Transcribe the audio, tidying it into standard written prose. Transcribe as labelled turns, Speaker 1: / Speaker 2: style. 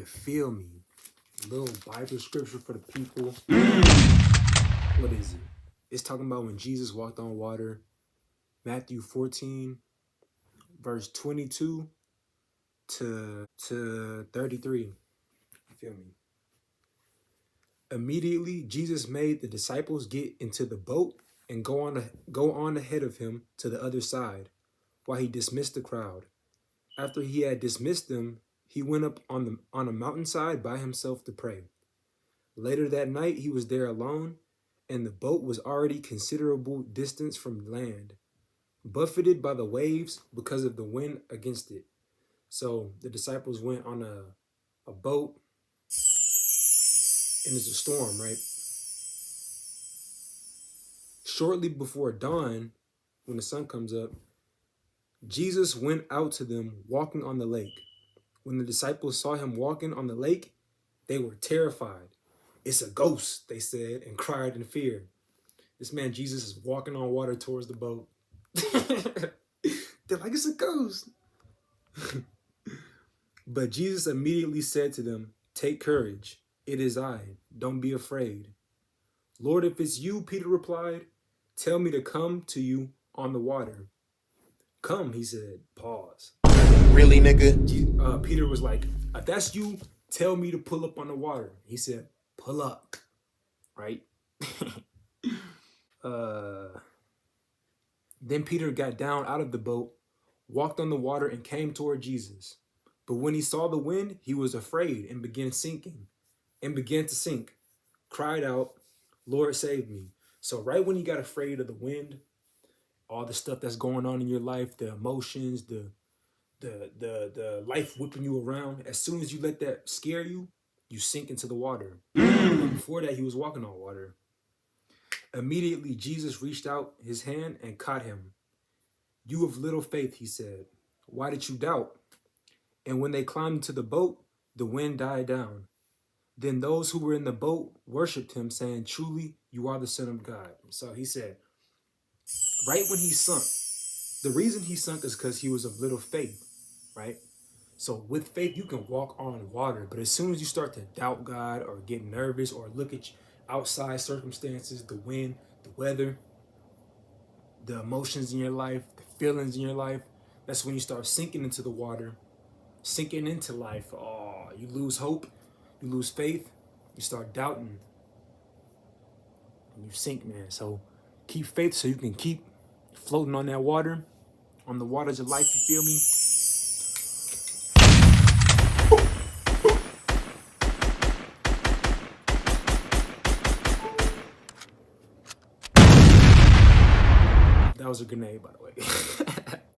Speaker 1: You feel me? Little Bible scripture for the people. What is it? It's talking about when Jesus walked on water. Matthew 14, verse 22 to 33. You feel me? Immediately, Jesus made the disciples get into the boat and go on ahead of him to the other side, while he dismissed the crowd. After he had dismissed them, he went up on a mountainside by himself to pray. Later that night, he was there alone, and the boat was already considerable distance from land, buffeted by the waves because of the wind against it. So the disciples went on a boat, and it's a storm, right? Shortly before dawn, when the sun comes up, Jesus went out to them walking on the lake. When the disciples saw him walking on the lake, they were terrified. "It's a ghost," they said, and cried in fear. This man Jesus is walking on water towards the boat. They're like, "It's a ghost." But Jesus immediately said to them, "Take courage. It is I. Don't be afraid." "Lord, if it's you," Peter replied, "tell me to come to you on the water." "Come," he said. Pause.
Speaker 2: Really, nigga?
Speaker 1: Peter was like, "If that's you, tell me to pull up on the water." He said, "Pull up." Right? Then Peter got down out of the boat, walked on the water, and came toward Jesus. But when he saw the wind, he was afraid and began to sink, cried out, "Lord, save me." So right when you got afraid of the wind, all the stuff that's going on in your life, the emotions, the life whipping you around, as soon as you let that scare you, you sink into the water. Before that, he was walking on water. Immediately, Jesus reached out his hand and caught him. "You of little faith," he said, "why did you doubt?" And when they climbed into the boat, the wind died down. Then those who were in the boat worshipped him, saying, "Truly, you are the Son of God." So he said, right when he sunk, the reason he sunk is because he was of little faith, right? So with faith, you can walk on water. But as soon as you start to doubt God or get nervous or look at outside circumstances, the wind, the weather, the emotions in your life, the feelings in your life, that's when you start sinking into the water, sinking into life. Oh, you lose hope, you lose faith, you start doubting, and you sink, man. So keep faith so you can keep floating on that water, on the waters of life, you feel me? That was a grenade, by the way.